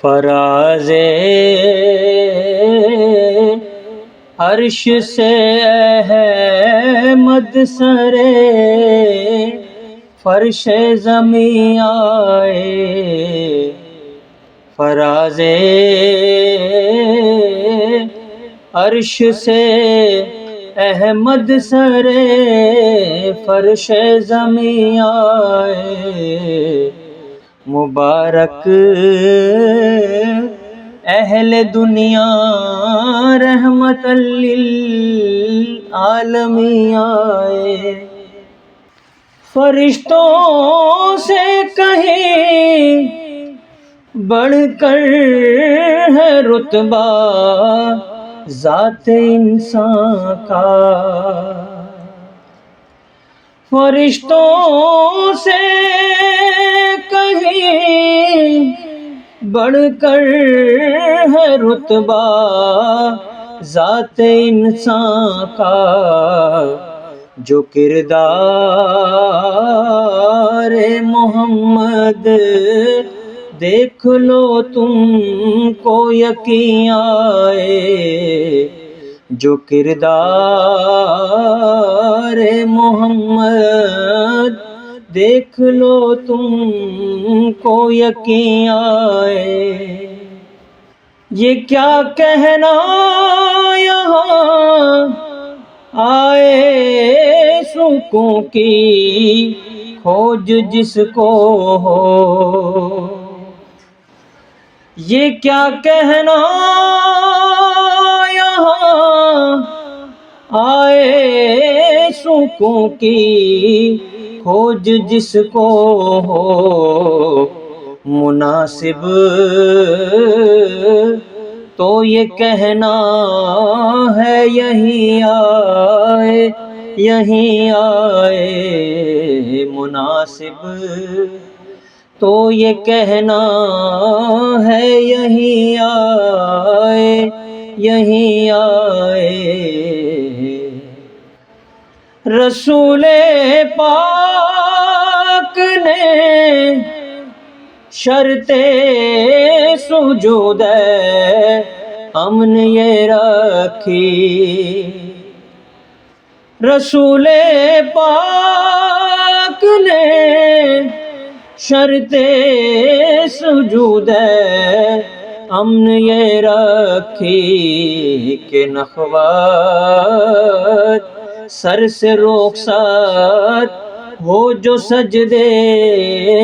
فراز عرش سے احمد سرے فرش زمیں آئے، فراز عرش سے احمد سرے فرش زمیں آئے، مبارک اہل دنیا رحمت للعالمین آئے، فرشتوں سے کہیں بڑھ کر ہے رتبہ ذات انسان کا، فرشتوں سے کہیں بڑھ کر ہے رتبہ ذات انسان کا، جو کردار محمد دیکھ لو تم کو یقین آئے، جو کردار محمد دیکھ لو تم کو یقین آئے، یہ کیا کہنا یہاں آئے سکوں کی کھوج جس کو ہو، یہ کیا کہنا یہاں آئے سکوں کی کھوج جس کو ہو، مناسب تو یہ کہنا ہے یہیں آئے، یہیں آئے، مناسب تو یہ کہنا ہے یہیں آئے، یہیں آئے، رسول پاک نے شرط سجود امن یہ رکھی، رسول پاک نے شرط سجود امن یہ رکھی کہ نخوت سر سے رخصت ہو جو سجدے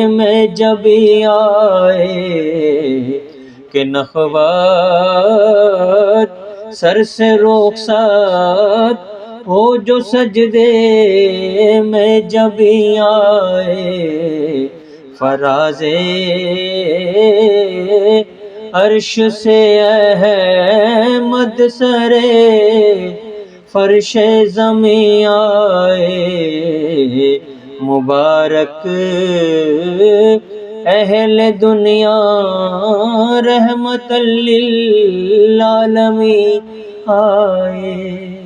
میں جب آئے، کہ نخوت سر سے رخصت ہو جو سجدے میں جب آئے، فراز عرش سے احمد سرے فرش زمیں آئے، مبارک اہل دنیا رحمت للعالمین آئے۔